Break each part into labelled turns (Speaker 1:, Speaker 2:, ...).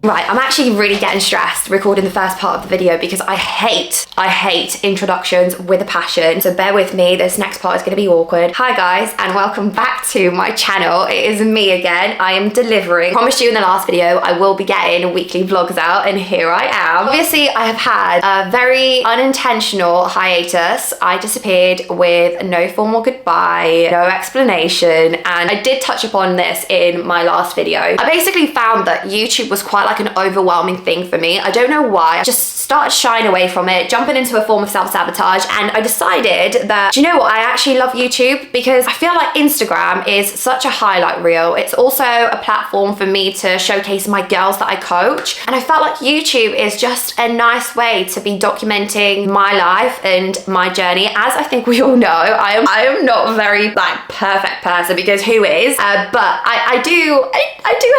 Speaker 1: Right, I'm actually really getting stressed recording the first part of the video because I hate introductions with a passion. So bear with me, this next part is gonna be awkward. Hi guys, and welcome back to my channel. It is me again, I am delivering. Promised you in the last video, I will be getting weekly vlogs out, and here I am. Obviously, I have had a very unintentional hiatus. I disappeared with no formal goodbye, no explanation, and I did touch upon this in my last video. I basically found that YouTube was quite like an overwhelming thing for me. I don't know why. I just started shying away from it, jumping into a form of self-sabotage, and I decided that, do you know what, I actually love YouTube because I feel like Instagram is such a highlight reel. It's also a platform for me to showcase my girls that I coach, and I felt like YouTube is just a nice way to be documenting my life and my journey. As I think we all know, I am not a very like perfect person, because who is? But I do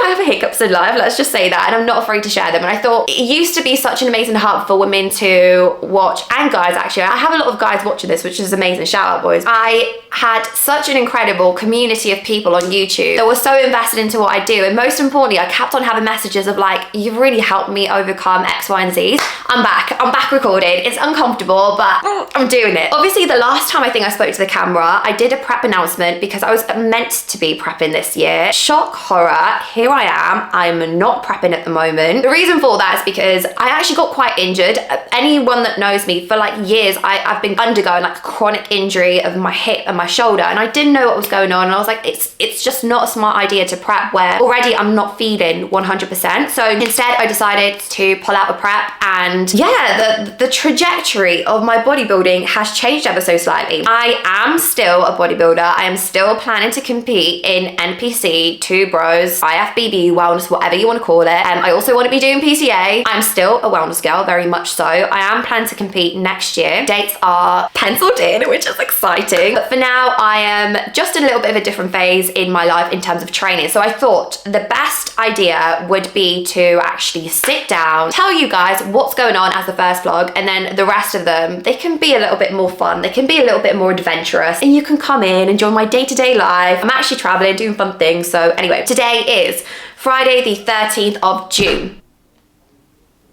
Speaker 1: have hiccups in life, let's just say that, and I'm not afraid to share them. And I thought it used to be such an amazing hub for women to watch, and guys actually. I have a lot of guys watching this, which is amazing. Shout out, boys. I had such an incredible community of people on YouTube that were so invested into what I do, and most importantly, I kept on having messages of like, you've really helped me overcome X, Y, and Z. I'm back recording. It's uncomfortable, but I'm doing it. Obviously, the last time I think I spoke to the camera, I did a prep announcement because I was meant to be prepping this year. Shock, horror, here I am. I'm not prepping at the moment. The reason for that is because I actually got quite injured. Anyone that knows me for like years, I've been undergoing like a chronic injury of my hip and my shoulder, and I didn't know what was going on, and I was like, it's just not a smart idea to prep where already I'm not feeling 100%. So instead I decided to pull out a prep, and yeah, the trajectory of my bodybuilding has changed ever so slightly. I am still a bodybuilder. I am still planning to compete in NPC, Two Bros, IFBB, wellness, whatever you want to call it. I also want to be doing PCA. I'm still a wellness girl, very much so. I am planning to compete next year. Dates are penciled in, which is exciting. But for now, I am just a little bit of a different phase in my life in terms of training. So I thought the best idea would be to actually sit down, tell you guys what's going on as the first vlog, and then the rest of them, they can be a little bit more fun. They can be a little bit more adventurous, and you can come in, enjoy my day-to-day life. I'm actually traveling, doing fun things. So anyway, today is Friday the 13th of June.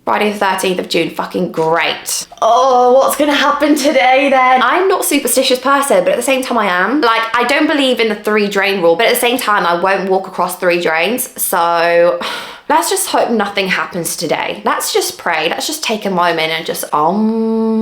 Speaker 1: Friday the 13th of June, fucking great. Oh, what's gonna happen today then? I'm not a superstitious person, but at the same time I am. Like, I don't believe in the 3 drain rule, but at the same time I won't walk across 3 drains. So let's just hope nothing happens today. Let's just pray. Let's just take a moment and just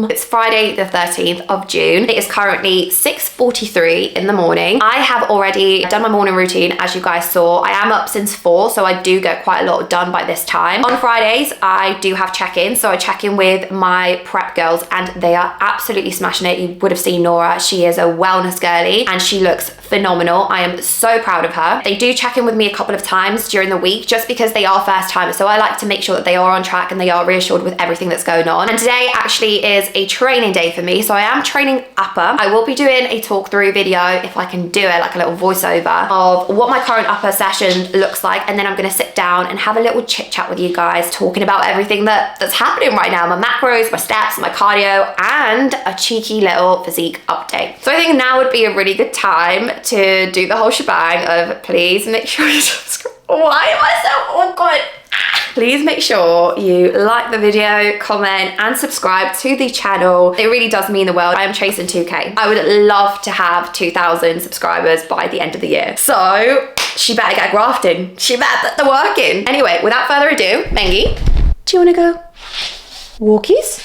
Speaker 1: It's Friday the 13th of June. It is currently 6:43 in the morning. I have already done my morning routine, as you guys saw. I am up since 4, so I do get quite a lot done by this time. On Fridays, I do have check-ins, so I check in with my prep girls, and they are absolutely smashing it. You would have seen Nora. She is a wellness girly, and she looks phenomenal. I am so proud of her. They do check in with me a couple of times during the week, just because they are first timers, so I like to make sure that they are on track and they are reassured with everything that's going on. And today actually is a training day for me, so I am training upper. I will be doing a talk through video, if I can do it, like a little voiceover of what my current upper session looks like, and then I'm gonna sit down and have a little chit chat with you guys, talking about everything that's happening right now, my macros, my steps, my cardio, and a cheeky little physique update. So I think now would be a really good time to do the whole shebang of please make sure you subscribe. Why am I so awkward? Please make sure you like the video, comment, and subscribe to the channel. It really does mean the world. I am chasing 2K. I would love to have 2,000 subscribers by the end of the year. So she better get grafting. She better put the work in. Anyway, without further ado, Mengi, do you want to go walkies?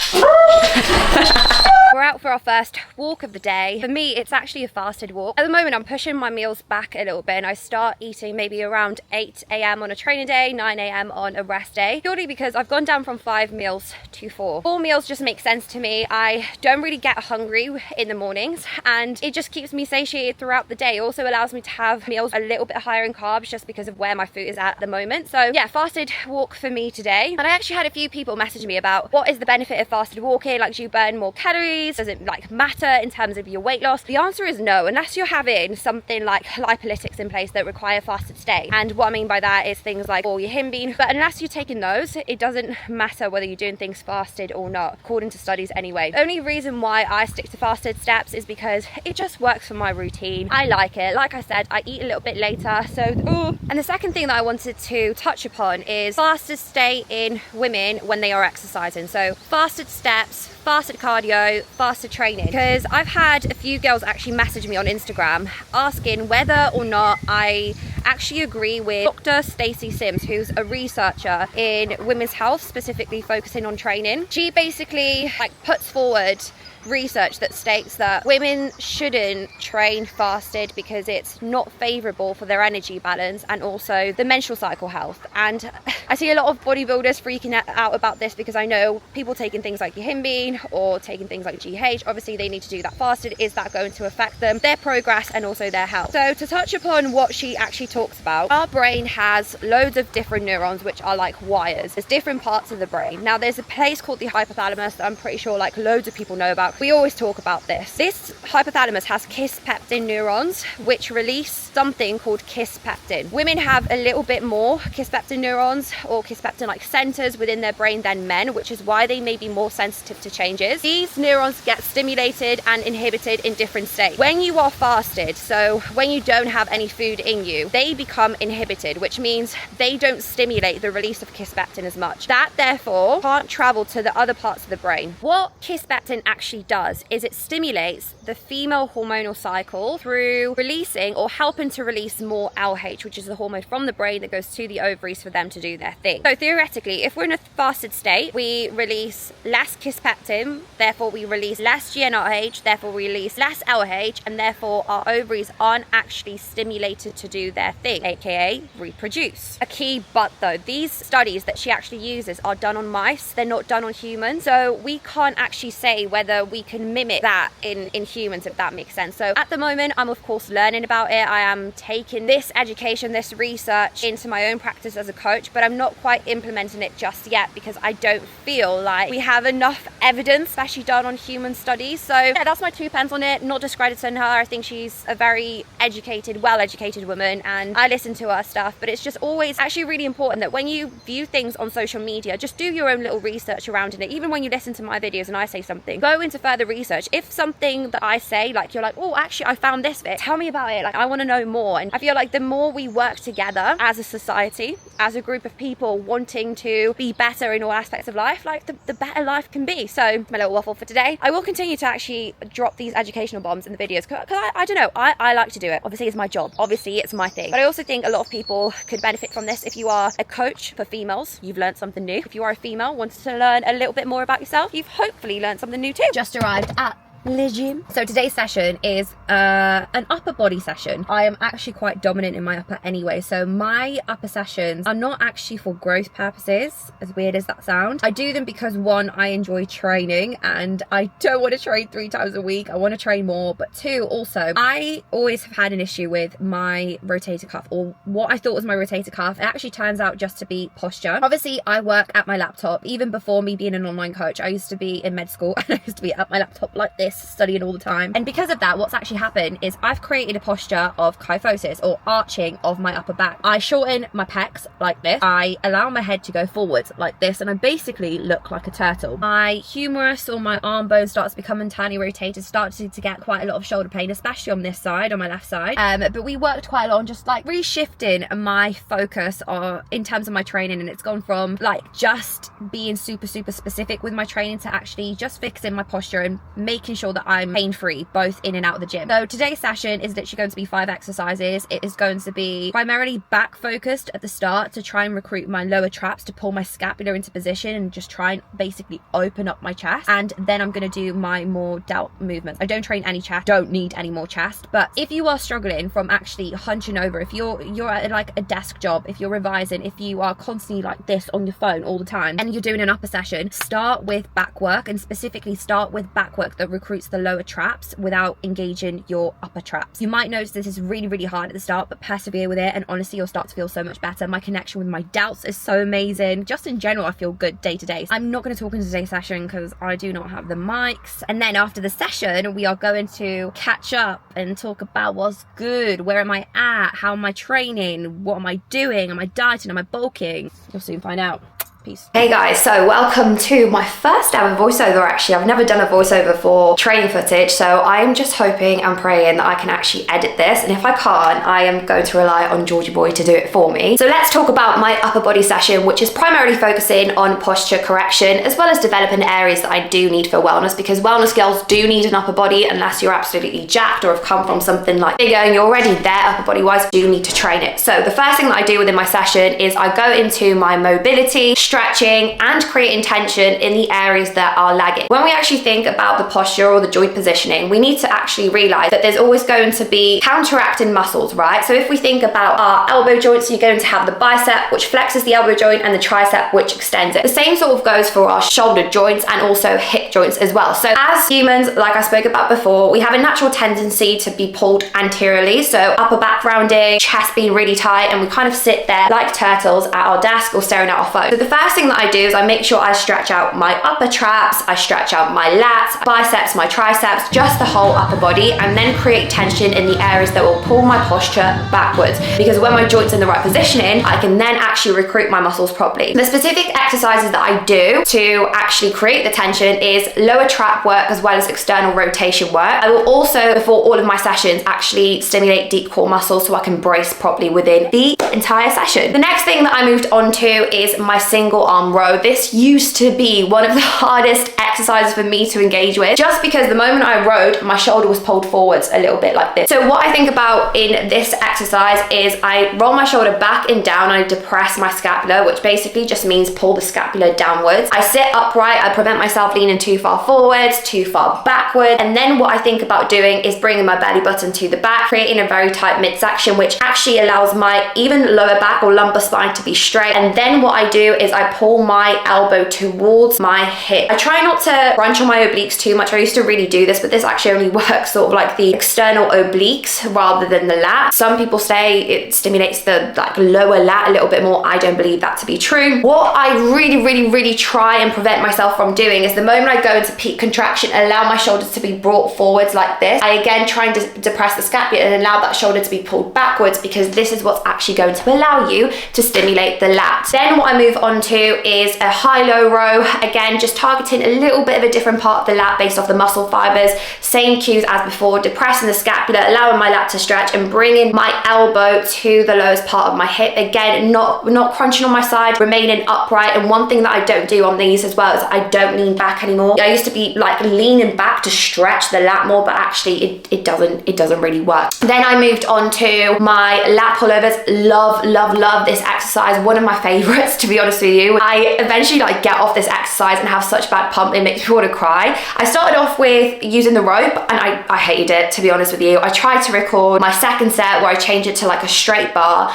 Speaker 1: We're out for our first walk of the day. For me, it's actually a fasted walk. At the moment, I'm pushing my meals back a little bit, and I start eating maybe around 8 AM on a training day, 9 AM on a rest day, purely because I've gone down from 5 meals to 4. 4 meals just make sense to me. I don't really get hungry in the mornings, and it just keeps me satiated throughout the day. It also allows me to have meals a little bit higher in carbs, just because of where my food is at the moment. So yeah, fasted walk for me today. And I actually had a few people message me about what is the benefit of fasted walking, like do you burn more calories? calories? Does it like matter in terms of your weight loss? The answer is no, unless you're having something like lipolytics in place that require fasted state. And what I mean by that is things like all your himbine. But unless you're taking those, it doesn't matter whether you're doing things fasted or not, according to studies anyway. The only reason why I stick to fasted steps is because it just works for my routine. I like it. Like I said, I eat a little bit later. So, and the second thing that I wanted to touch upon is fasted state in women when they are exercising. So fasted steps, fasted cardio, fasted training, because I've had a few girls actually message me on Instagram asking whether or not I actually agree with Dr. Stacey Sims, who's a researcher in women's health, specifically focusing on training. She basically like puts forward research that states that women shouldn't train fasted because it's not favorable for their energy balance and also the menstrual cycle health. And I see a lot of bodybuilders freaking out about this because I know people taking things like yohimbine or taking things like GH, obviously they need to do that fasted. Is that going to affect them, their progress and also their health? So to touch upon what she actually talks about, our brain has loads of different neurons which are like wires. There's different parts of the brain. Now there's a place called the hypothalamus that I'm pretty sure like loads of people know about. We always talk about this. This hypothalamus has kisspeptin neurons which release something called kisspeptin. Women have a little bit more kisspeptin neurons or kisspeptin like centers within their brain than men, which is why they may be more sensitive to changes. These neurons get stimulated and inhibited in different states. When you are fasted, so when you don't have any food in you, they become inhibited, which means they don't stimulate the release of kisspeptin as much. That therefore can't travel to the other parts of the brain. What kisspeptin actually does is it stimulates the female hormonal cycle through releasing or helping to release more LH, which is the hormone from the brain that goes to the ovaries for them to do their thing. So theoretically, if we're in a fasted state, we release less kisspeptin, therefore we release less GnRH, therefore we release less LH, and therefore our ovaries aren't actually stimulated to do their thing, aka reproduce. A key but though, these studies that she actually uses are done on mice, they're not done on humans, so we can't actually say whether we can mimic that in humans, if that makes sense. So at the moment, I'm of course learning about it. I am taking this education, this research into my own practice as a coach, but I'm not quite implementing it just yet because I don't feel like we have enough evidence, especially done on human studies. So yeah, that's my 2 pence on it. Not discrediting her. I think she's a very educated, well-educated woman and I listen to her stuff, but it's just always actually really important that when you view things on social media, just do your own little research around it. Even when you listen to my videos and I say something, go into further research. If something that I say, like you're like, oh, actually I found this bit, tell me about it. Like I want to know more. And I feel like the more we work together as a society, as a group of people wanting to be better in all aspects of life, like the better life can be. So my little waffle for today. I will continue to actually drop these educational bombs in the videos because I don't know, I like to do it. Obviously it's my job, obviously it's my thing, but I also think a lot of people could benefit from this. If you are a coach for females, you've learned something new. If you are a female, wanted to learn a little bit more about yourself, you've hopefully learned something new too. Just arrived at the gym. So today's session is an upper body session. I am actually quite dominant in my upper anyway, so my upper sessions are not actually for growth purposes, as weird as that sounds. I do them because one, I enjoy training and I don't want to train 3 times a week. I want to train more, but 2, also I always have had an issue with my rotator cuff, or what I thought was my rotator cuff. It actually turns out just to be posture. Obviously I work at my laptop. Even before me being an online coach, I used to be in med school and I used to be at my laptop like this, studying all the time. And because of that, what's actually happened is I've created a posture of kyphosis, or arching of my upper back. I shorten my pecs like this. I allow my head to go forwards like this, and I basically look like a turtle. My humerus or my arm bone starts becoming tiny rotated, started to get quite a lot of shoulder pain, especially on this side, on my left side. But we worked quite a lot on just like reshifting my focus in terms of my training, and it's gone from like just being super specific with my training to actually just fixing my posture and making sure that I'm pain-free both in and out of the gym. So today's session is literally going to be 5 exercises. It is going to be primarily back focused at the start to try and recruit my lower traps to pull my scapula into position and just try and basically open up my chest. And then I'm going to do my more delt movements. I don't train any chest, don't need any more chest, but if you are struggling from actually hunching over, if you're at like a desk job, if you're revising, if you are constantly like this on your phone all the time and you're doing an upper session, start with back work, and specifically start with back work that recruits recruits the lower traps without engaging your upper traps. You might notice this is really, really hard at the start, but persevere with it, and honestly, you'll start to feel so much better. My connection with my delts is so amazing. Just in general, I feel good day to day. I'm not going to talk in today's session because I do not have the mics. And then after the session, we are going to catch up and talk about what's good, where am I at, how am I training, what am I doing, am I dieting, am I bulking? You'll soon find out. Peace. Hey guys, so welcome to my first ever voiceover. Actually, I've never done a voiceover for training footage, so I'm just hoping and praying that I can actually edit this, and if I can't, I am going to rely on Georgie boy to do it for me. So let's talk about my upper body session, which is primarily focusing on posture correction, as well as developing areas that I do need for wellness, because wellness girls do need an upper body unless you're absolutely jacked or have come from something like bigger and you're already there upper body wise, do need to train it. So the first thing that I do within my session is I go into my mobility, stretching, and creating tension in the areas that are lagging. When we actually think about the posture or the joint positioning, we need to actually realize that there's always going to be counteracting muscles, right? So if we think about our elbow joints, you're going to have the bicep, which flexes the elbow joint, and the tricep, which extends it. The same sort of goes for our shoulder joints and also hip joints as well. So as humans, like I spoke about before, we have a natural tendency to be pulled anteriorly, so upper back rounding, chest being really tight, and we kind of sit there like turtles at our desk or staring at our phone. So the first thing that I do is I make sure I stretch out my upper traps, I stretch out my lats, biceps, my triceps, just the whole upper body, and then create tension in the areas that will pull my posture backwards, because when my joint's in the right positioning, I can then actually recruit my muscles properly. The specific exercises that I do to actually create the tension is lower trap work as well as external rotation work. I will also, before all of my sessions, actually stimulate deep core muscles so I can brace properly within the entire session. The next thing that I moved on to is my single arm row. This used to be one of the hardest exercises for me to engage with, just because the moment I rode, my shoulder was pulled forwards a little bit like this. So what I think about in this exercise is I roll my shoulder back and down, and I depress my scapula, which basically just means pull the scapula downwards. I sit upright, I prevent myself leaning too far forwards, too far backward, and then what I think about doing is bringing my belly button to the back, creating a very tight midsection, which actually allows my even lower back or lumbar spine to be straight. And then what I do is I pull my elbow towards my hip. I try not to crunch on my obliques too much. I used to really do this, but this actually only works sort of like the external obliques rather than the lat. Some people say it stimulates the like lower lat a little bit more. I don't believe that to be true. What I really try and prevent myself from doing is the moment I go into peak contraction, allow my shoulders to be brought forwards like this. I again try and depress the scapula and allow that shoulder to be pulled backwards, because this is what's actually going to allow you to stimulate the lat. Then what I move on to is a high-low row. Again, just targeting a little bit of a different part of the lat based off the muscle fibers. Same cues as before, depressing the scapula, allowing my lat to stretch, and bringing my elbow to the lowest part of my hip. Again, not crunching on my side, remaining upright. And one thing that I don't do on these as well is I don't lean back anymore. I used to be like leaning back to stretch the lat more, but actually it doesn't really work. Then I moved on to my lat pullovers. Love this exercise. One of my favorites, to be honest with you. I eventually like get off this exercise and have such bad pump, it makes me want to cry. I started off with using the rope, and I hated it, to be honest with you. I tried to record my second set where I changed it to like a straight bar.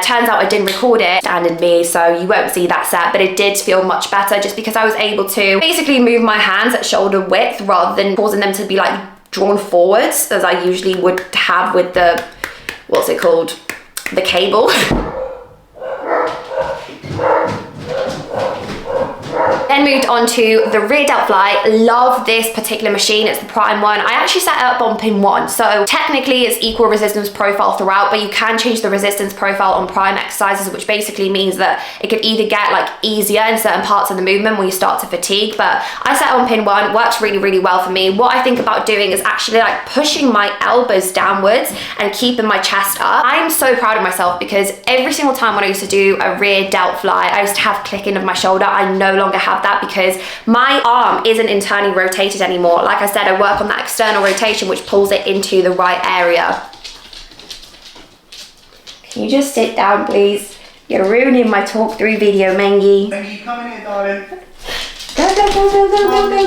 Speaker 1: Turns out I didn't record it, standing me, so you won't see that set, but it did feel much better just because I was able to basically move my hands at shoulder width rather than causing them to be like drawn forwards as I usually would have with the, what's it called? The cable. Then moved on to the rear delt fly. Love this particular machine. It's the prime one. I actually set it up on pin 1. So technically it's equal resistance profile throughout, but you can change the resistance profile on prime exercises, which basically means that it could either get like easier in certain parts of the movement when you start to fatigue. But I set it on pin 1, works really well for me. What I think about doing is actually like pushing my elbows downwards and keeping my chest up. I'm so proud of myself because every single time when I used to do a rear delt fly, I used to have clicking of my shoulder. I no longer have that because my arm isn't internally rotated anymore. Like I said, I work on that external rotation, which pulls it into the right area. Can you just sit down, please? You're ruining my talk through video, Mengi.
Speaker 2: Mengi, come in here, darling.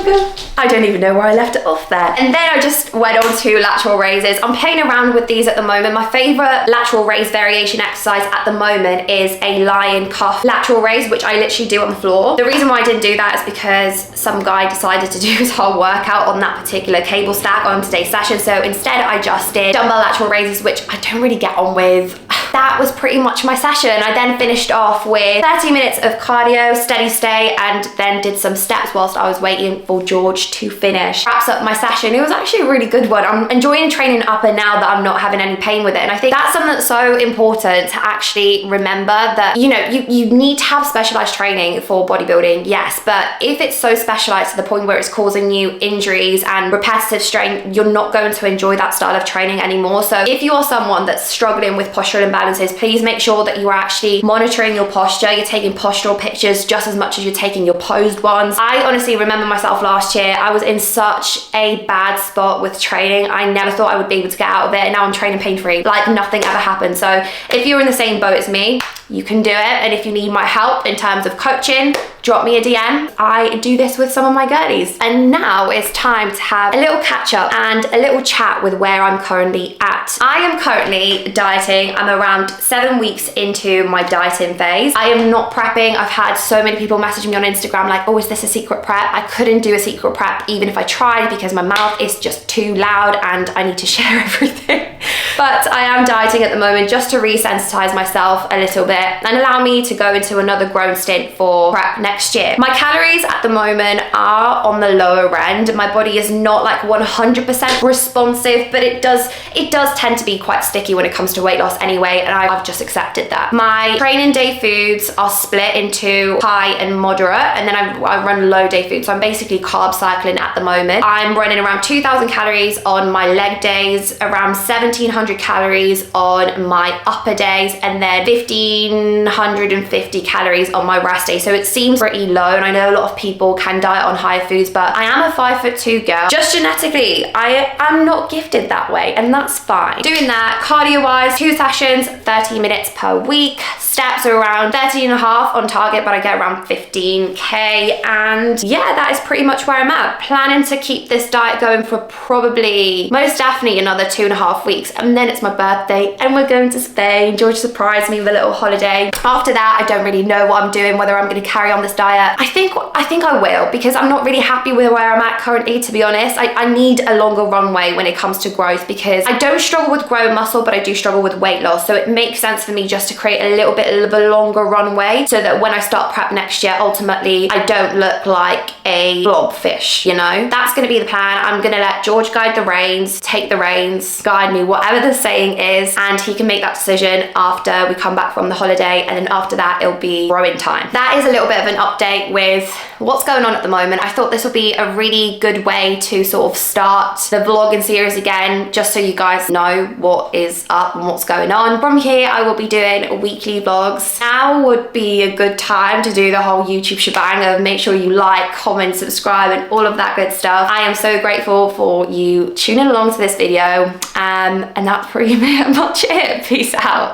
Speaker 1: Go. I don't even know where I left it off there. And then I just went on to lateral raises. I'm playing around with these at the moment. My favorite lateral raise variation exercise at the moment is a lion cuff lateral raise, which I literally do on the floor. The reason why I didn't do that is because some guy decided to do his whole workout on that particular cable stack on today's session. So instead I just did dumbbell lateral raises, which I don't really get on with. That was pretty much my session. I then finished off with 30 minutes of cardio, steady state, and then did some steps whilst I was waiting for George to finish. Wraps up my session. It was actually a really good one. I'm enjoying training upper now that I'm not having any pain with it. And I think that's something that's so important to actually remember, that, you know, you need to have specialized training for bodybuilding, yes, but if it's so specialized to the point where it's causing you injuries and repetitive strain, you're not going to enjoy that style of training anymore. So if you are someone that's struggling with postural imbalances, please make sure that you are actually monitoring your posture. You're taking postural pictures just as much as you're taking your posed ones. I honestly remember myself last year, I was in such a bad spot with training. I never thought I would be able to get out of it, and now I'm training pain-free, like nothing ever happened. So if you're in the same boat as me, you can do it. And if you need my help in terms of coaching, drop me a DM. I do this with some of my girlies. And now it's time to have a little catch up and a little chat with where I'm currently at. I am currently dieting. I'm around 7 weeks into my dieting phase. I am not prepping. I've had so many people message me on Instagram like, oh, is this a secret prep? I couldn't do a secret prep even if I tried, because my mouth is just too loud and I need to share everything. But I am dieting at the moment just to resensitize myself a little bit and allow me to go into another growing stint for prep next year. My calories at the moment are on the lower end. My body is not like 100% responsive, but it does tend to be quite sticky when it comes to weight loss anyway, and I've just accepted that. My training day foods are split into high and moderate, and then I run low day foods. So I'm basically carb cycling at the moment. I'm running around 2,000 calories on my leg days, around 1,700 calories on my upper days, and then 1,550 calories on my rest days. So it seems pretty low, and I know a lot of people can diet on higher foods, but I am a 5'2" girl. Just genetically, I am not gifted that way, and that's fine. Doing that, cardio-wise, 2 sessions, 30 minutes per week. Steps are around 13.5 on target, but I get around 15K, and yeah, that is pretty much where I'm at. Planning to keep this diet going for probably, most definitely another 2.5 weeks, and then it's my birthday, and we're going to Spain. George surprised me with a little holiday. After that, I don't really know what I'm doing, whether I'm going to carry on this diet. I think I will, because I'm not really happy with where I'm at currently, to be honest. I need a longer runway when it comes to growth, because I don't struggle with growing muscle, but I do struggle with weight loss. So it makes sense for me just to create a little bit of a longer runway, so that when I start prep next year, ultimately I don't look like a blobfish, you know? That's going to be the plan. I'm going to let George guide the reins, take the reins, guide me, whatever the saying is, and he can make that decision after we come back from the holiday, and then after that it'll be growing time. That is a little bit of an update with what's going on at the moment. I thought this would be a really good way to sort of start the vlogging series again, just so you guys know what is up and what's going on. From here, I will be doing weekly vlogs. Now would be a good time to do the whole YouTube shebang of make sure you like, comment, subscribe, and all of that good stuff. I am so grateful for you tuning along to this video, and that's pretty much it. Peace out.